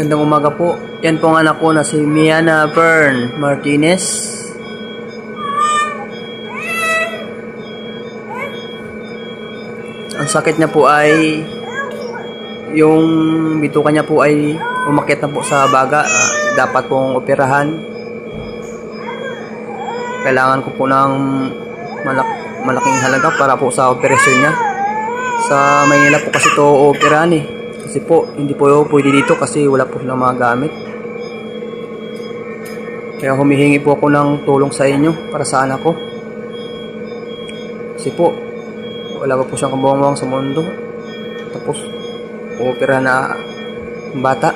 Gandang umaga po. Yan po ang anak ko na si Miana Fern Martinez. Ang sakit niya po ay yung bituka niya po ay umakyat na po sa baga. Dapat pong operahan. Kailangan ko po ng malaking halaga para po sa operasyon niya. Sa Maynila po kasi ito operahan eh. Kasi po, hindi po pwede dito kasi wala po silang mga gamit. Kaya humihingi po ako ng tulong sa inyo para sa anak ko. Kasi po, wala pa po siyang kabuwang sa mundo. Tapos, opera na bata.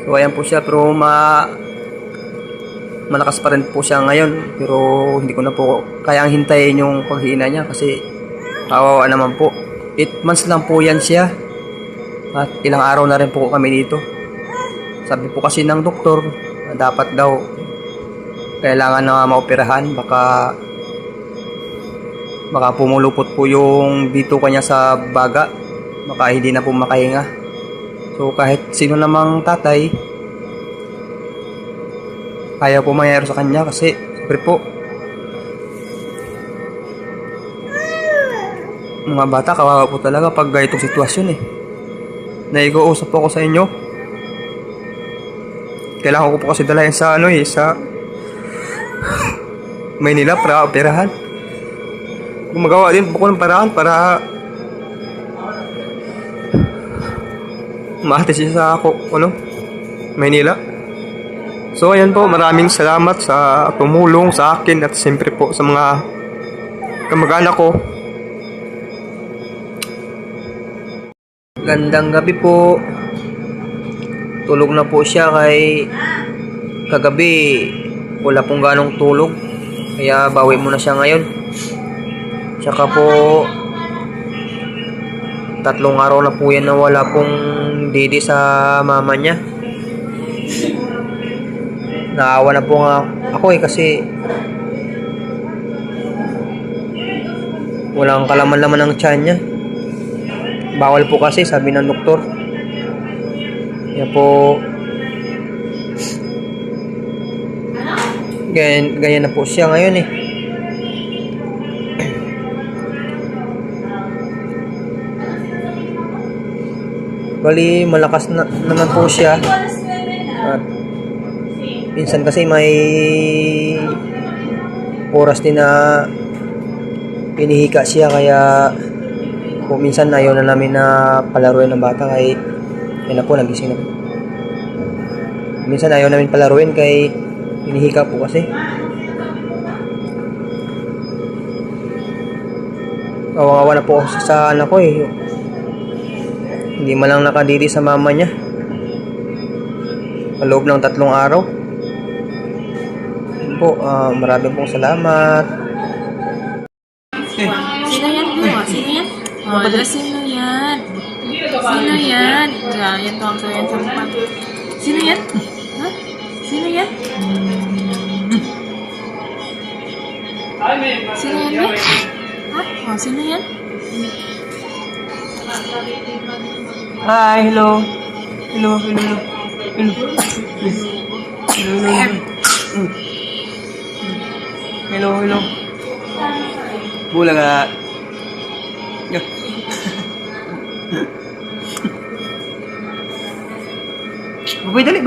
So, ayan po siya. Pero malakas pa rin po siya ngayon. Pero hindi ko na po kayang hintayin yung paghihina niya kasi kawawa naman po. 8 months lang po yan siya. At ilang araw na rin po kami dito. Sabi po kasi ng doktor na dapat daw kailangan na maoperahan. Baka pumulupot po yung bituka niya sa baga. Baka hindi na po makahinga. So kahit sino namang tatay, kaya po mangyari sa kanya kasi siyempre po mga bata kawawa po talaga pag ganitong sitwasyon eh. Naigo-usap po ako sa inyo. Kailangan ko po kasi dalayan sa sa Maynila para operahan. Gumagawa din po ko ng paraan para maatis siya sa Maynila. So ayan po, maraming salamat sa tumulong sa akin at siyempre po sa mga kamag-anak ko. Gandang gabi po. Tulog na po siya kay kagabi wala pong ganong tulog. Kaya bawi muna siya ngayon. Tsaka po 3 araw na po yan na wala pong didi sa mama niya. Naawa na po nga ako kasi walang kalaman-laman ng tiyan niya. Bawal po kasi sabi ng doktor. Kaya po ganyan na po siya ngayon eh. Bali malakas naman po siya. At minsan kasi may oras din na pinihika siya kaya po minsan ayaw na namin na palaruin ng bata kay yan na po nagising na po. Minsan ayaw namin palaruin kay hinihika po kasi. Awa-awa na po sa anak ko eh. Hindi man lang nakadiri sa mama niya. Sa loob ng 3 araw. Yun po, maraming pong salamat. Sino yan? Sino yan? Sino yan? Sino yan? Yan tuwang ko yan sa mukha. Sino yan? Ha? Sino yan? Sino yan ba? Ha? Sino yan? Hi, hello. Hello. Hello. Bulang nga. Babay, dali.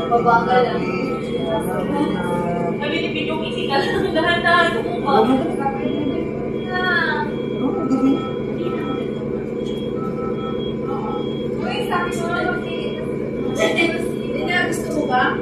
Babangga lang. Sabi ni Pidong, isi ka lang. Dahan-dahan kumupag. Uy, sabi mo lang, hindi na gusto mo ba?